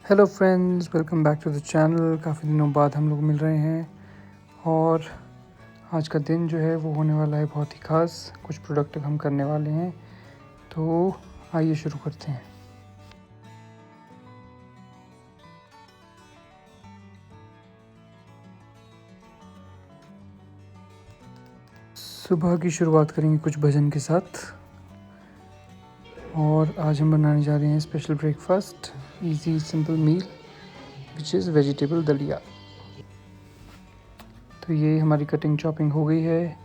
Hello friends, welcome back to the channel. काफ़ी दिनों बाद हम लोग मिल रहे हैं और आज का दिन जो है वो होने वाला है बहुत ही ख़ास। कुछ प्रोडक्ट हम करने वाले हैं, तो आइए शुरू करते हैं। सुबह की शुरुआत करेंगे कुछ भजन के साथ और आज हम बनाने जा रहे हैं special breakfast, easy simple meal which is vegetable dalia. तो ये हमारी कटिंग चॉपिंग हो गई है।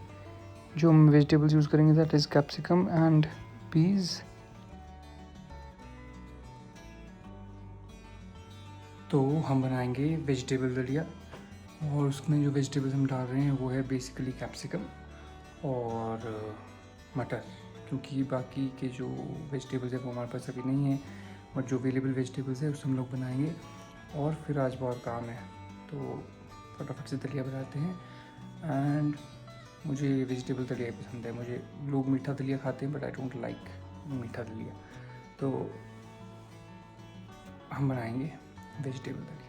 जो हम वेजिटेबल्स यूज़ करेंगे that is capsicum and peas. तो हम बनाएंगे वेजिटेबल दलिया और उसमें जो वेजिटेबल्स हम डाल रहे हैं वो है बेसिकली कैप्सिकम और मटर, क्योंकि बाकी के जो वेजिटेबल्स है वो हमारे पास अभी नहीं है और जो अवेलेबल वेजिटेबल्स है उससे हम लोग बनाएंगे। और फिर आज बहुत काम है तो फटाफट से दलिया बनाते हैं। एंड मुझे वेजिटेबल दलिया ही पसंद है। मुझे लोग मीठा दलिया खाते हैं बट आई डोंट लाइक मीठा दलिया, तो हम बनाएंगे वेजिटेबल दलिया।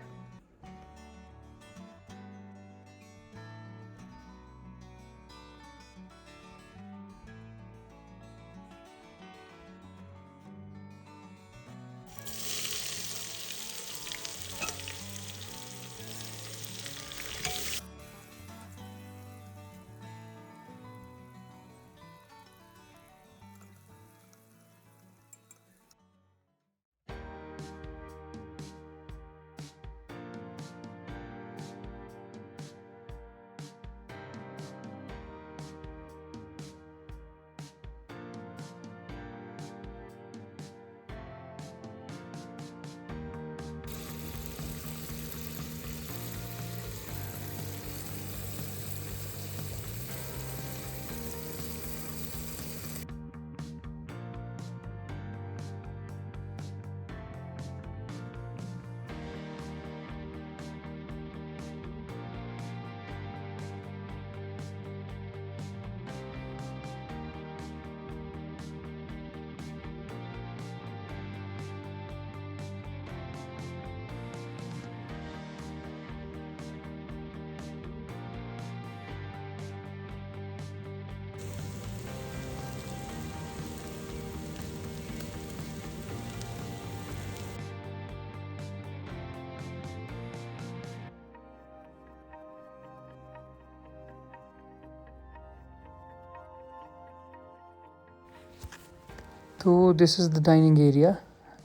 तो this is the dining area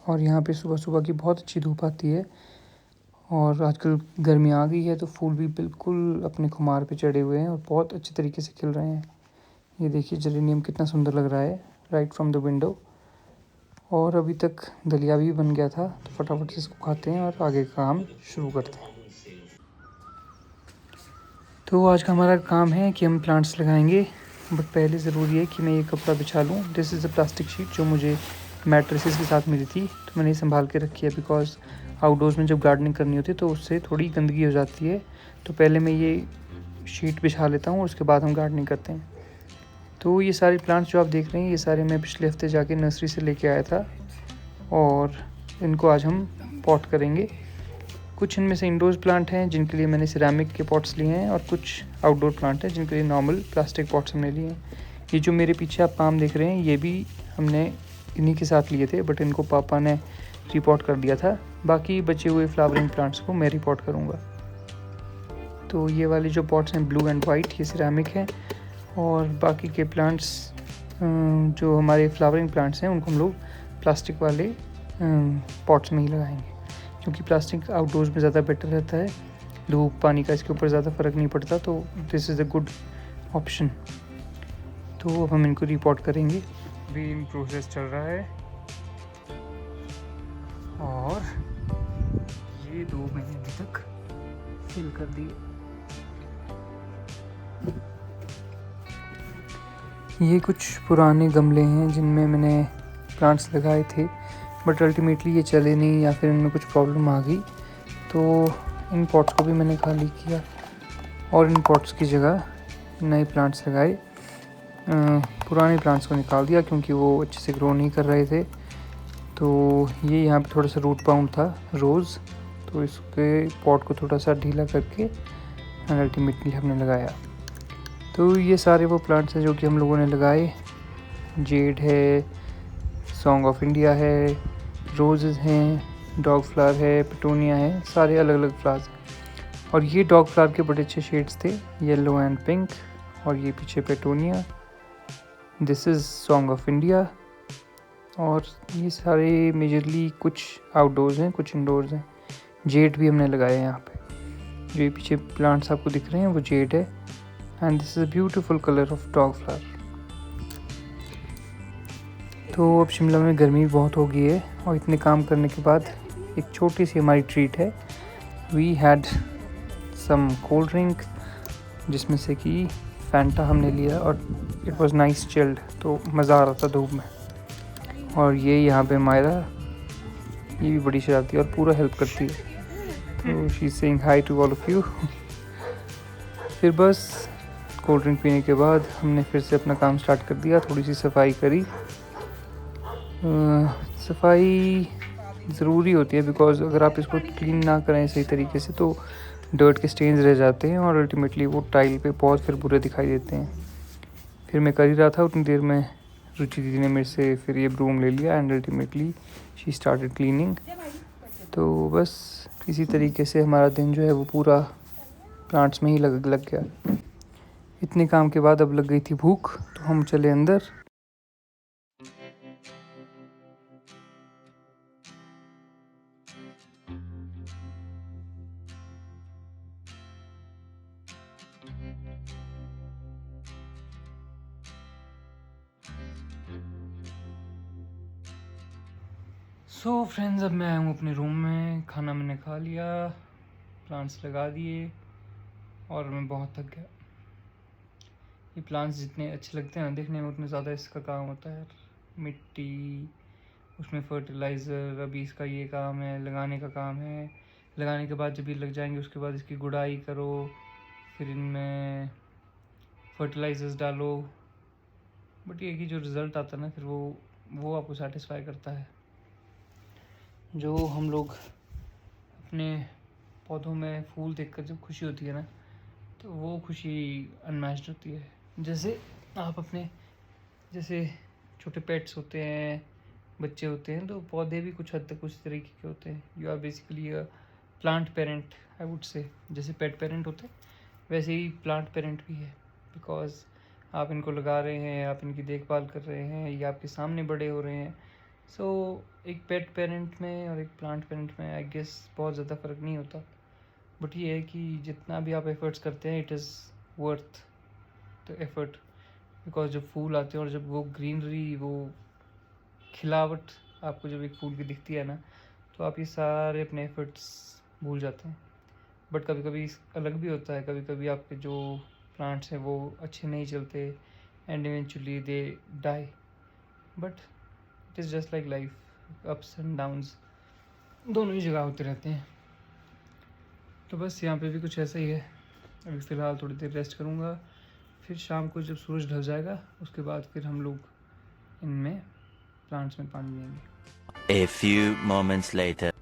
और यहाँ पे सुबह सुबह की बहुत अच्छी धूप आती है और आजकल गर्मी आ गई है तो फूल भी बिल्कुल अपने खुमार पे चढ़े हुए हैं और बहुत अच्छे तरीके से खिल रहे हैं। ये देखिए जेरेनियम कितना सुंदर लग रहा है राइट फ्रॉम द विंडो। और अभी तक दलिया भी बन गया था तो फटाफट से इसको खाते हैं और आगे का काम शुरू करते हैं। तो आज का हमारा काम है कि हम प्लांट्स लगाएंगे, बट पहले ज़रूरी है कि मैं ये कपड़ा बिछा लूँ। This is a plastic sheet जो मुझे मैट्रेसेस के साथ मिली थी, तो मैंने संभाल के रखी है बिकॉज आउटडोर्स में जब गार्डनिंग करनी होती है तो उससे थोड़ी गंदगी हो जाती है। तो पहले मैं ये शीट बिछा लेता हूँ और उसके बाद हम गार्डनिंग करते हैं। तो ये सारे प्लांट्स जो आप देख रहे हैं ये सारे मैं पिछले हफ्ते जाके नर्सरी से लेके आया था और इनको आज हम पॉट करेंगे। कुछ इनमें से इंडोर्स प्लांट हैं जिनके लिए मैंने सिरेमिक के पॉट्स लिए हैं और कुछ आउटडोर प्लांट हैं जिनके लिए नॉर्मल प्लास्टिक पॉट्स हमने लिए हैं। ये जो मेरे पीछे आप पाम देख रहे हैं ये भी हमने इन्हीं के साथ लिए थे, बट इनको पापा ने रिपॉट कर दिया था। बाकी बचे हुए फ्लावरिंग प्लांट्स को मैं रिपॉट करूँगा। तो ये वाले जो पॉट्स हैं ब्लू एंड वाइट ये सिरेमिक हैं और बाकी के प्लांट्स जो हमारे फ्लावरिंग प्लांट्स हैं उनको हम लोग प्लास्टिक वाले पॉट्स में ही लगाएंगे, क्योंकि प्लास्टिक आउटडोर्स में ज़्यादा बेटर रहता है। धूप पानी का इसके ऊपर ज़्यादा फ़र्क नहीं पड़ता, तो this is a good option. तो अब हम इनको रिपोर्ट करेंगे। अभी इन प्रोसेस चल रहा है और ये 2 महीने अभी तक फिल कर दिए। ये कुछ पुराने गमले हैं जिनमें मैंने प्लांट्स लगाए थे, बट अल्टीमेटली ये चले नहीं या फिर इनमें कुछ प्रॉब्लम आ गई, तो इन पॉट्स को भी मैंने खाली किया और इन पॉट्स की जगह नए प्लांट्स लगाए। पुराने प्लांट्स को निकाल दिया क्योंकि वो अच्छे से ग्रो नहीं कर रहे थे। तो ये यहाँ पे थोड़ा सा रूट पाउंड था रोज़, तो इसके पॉट को थोड़ा सा ढीला करके अल्टीमेटली हमने लगाया। तो ये सारे वो प्लांट्स हैं जो कि हम लोगों ने लगाए। जेड है, सॉन्ग ऑफ इंडिया है, रोजेज़ हैं, डॉग फ्लावर है, पिटोनिया है, सारे अलग अलग फ्लावर्स हैं। और ये डॉग फ्लावर के बड़े अच्छे शेड्स थे, येलो एंड पिंक। और ये पीछे petunia, this is song of India. और ये सारे मेजरली कुछ आउटडोर्स हैं, कुछ इंडोर्स हैं। जेड भी हमने लगाए हैं यहाँ पे। जो ये पीछे प्लांट्स आपको दिख रहे हैं वो जेड है। And this is a beautiful colour of dog flower. तो अब शिमला में गर्मी बहुत हो गई है और इतने काम करने के बाद एक छोटी सी हमारी ट्रीट है। We had some cold drink, जिसमें से कि फैंटा हमने लिया और इट वाज नाइस चिल्ड, तो मज़ा आ रहा था धूप में। और ये यहाँ पे मायरा, ये भी बड़ी शरारती है और पूरा हेल्प करती है, तो she is saying hi to all of you. फिर बस कोल्ड ड्रिंक पीने के बाद हमने फिर से अपना काम स्टार्ट कर दिया। थोड़ी सी सफाई करी। सफाई ज़रूरी होती है बिकॉज़ अगर आप इसको क्लीन ना करें सही तरीके से तो डर्ट के स्टेन्स रह जाते हैं और अल्टीमेटली वो टाइल पे बहुत फिर बुरे दिखाई देते हैं। फिर मैं कर ही रहा था, उतनी देर में रुचि दीदी ने मेरे से फिर ये ब्रूम ले लिया and ultimately she started cleaning. तो बस इसी तरीके से हमारा दिन जो है वो पूरा प्लांट्स में ही लग गया। इतने काम के बाद अब लग गई थी भूख, तो हम चले अंदर। सो फ्रेंड्स, अब मैं आया हूँ अपने रूम में। खाना मैंने खा लिया, प्लांट्स लगा दिए और मैं बहुत थक गया। ये प्लांट्स जितने अच्छे लगते हैं ना देखने में, उतने ज़्यादा इसका काम होता है। मिट्टी, उसमें फर्टिलाइज़र, अभी इसका ये काम है, लगाने का काम है। लगाने के बाद जब ये लग जाएंगे उसके बाद इसकी गुड़ाई करो, फिर इनमें फर्टिलाइज़र्स डालो। बट ये कि जो रिज़ल्ट आता है ना फिर वो आपको सेटिस्फाई करता है। जो हम लोग अपने पौधों में फूल देखकर जब खुशी होती है ना, तो वो खुशी अनमैच्ड होती है। जैसे आप अपने जैसे छोटे पेट्स होते हैं, बच्चे होते हैं, तो पौधे भी कुछ हद तक उसी तरीके के होते हैं। You are basically a plant parent, I would say. जैसे पेट पेरेंट होते हैं वैसे ही प्लांट पेरेंट भी है, बिकॉज आप इनको लगा रहे हैं, आप इनकी देखभाल कर रहे हैं, ये आपके सामने बड़े हो रहे हैं। सो एक पेट पेरेंट में और एक प्लांट पेरेंट में आई गेस बहुत ज़्यादा फ़र्क नहीं होता। बट ये है कि जितना भी आप एफ़र्ट्स करते हैं, it is worth the effort. Because जब फूल आते हैं और जब वो ग्रीनरी, वो खिलावट आपको जब एक फूल की दिखती है ना, तो आप ये सारे अपने एफ़र्ट्स भूल जाते हैं। बट कभी कभी अलग भी होता है, कभी कभी आपके जो प्लांट्स हैं वो अच्छे नहीं चलते and eventually they die. But it is just like life, ups and downs दोनों ही जगह होते रहते हैं। तो बस यहाँ पे भी कुछ ऐसा ही है। अभी फ़िलहाल थोड़ी देर रेस्ट करूँगा, फिर शाम को जब सूरज ढल जाएगा उसके बाद फिर हम लोग इनमें प्लांट्स में पानी देंगे। A few moments later.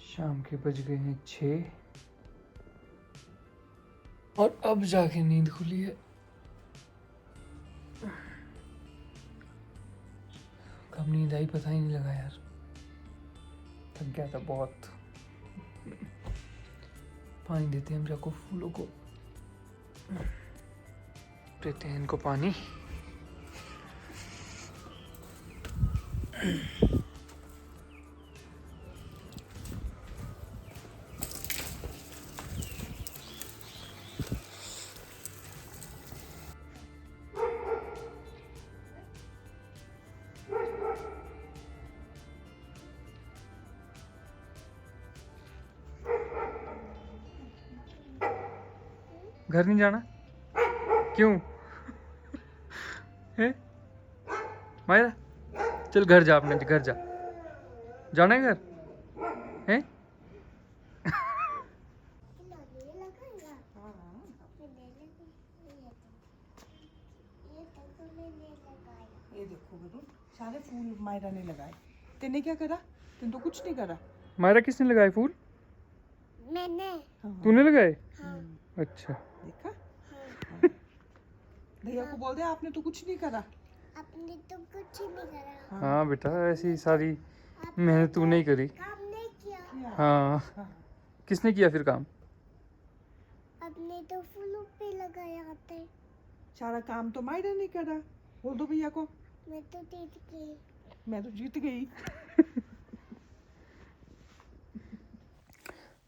शाम के बज गए हैं 6 और अब जाके नींद खुली है। कब नींद आई पता ही नहीं लगा यार, थक गया था बहुत। पानी देते हैं हम जाको फूलों को, देते हैं इनको पानी। घर नहीं जाना? क्यों है माया? चल घर जा, अपने घर जा, जाना है घर है? ये देखो बेटू, सारे फूल मायरा ने लगाए। तेने क्या करा? तूने तो कुछ नहीं करा। मायरा किसने लगाए फूल? मैंने हाँ, तूने लगाए? हाँ अच्छा। देखा? हाँ भैया को बोल दे आपने तो कुछ नहीं करा। आपने तो कुछ ही नहीं करा। हाँ बेटा, ऐसी सारी मेहनत तूने ही करी। काम नहीं किया। किया। हाँ, हाँ, किसने किया फिर काम? आपने तो फूलों पे लगाया आते। सारा काम तो मायरा ने करा। बोल दो भैया को। मैं तो जीत गई। मैं तो जीत गई।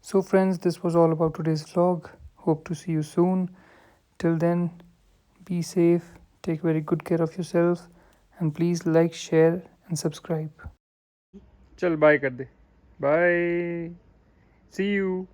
So friends, this was all about today's vlog. Hope to see you soon. Till then, be safe, take very good care of yourself, and please like, share and subscribe. चल बाय कर दे. Bye. See you.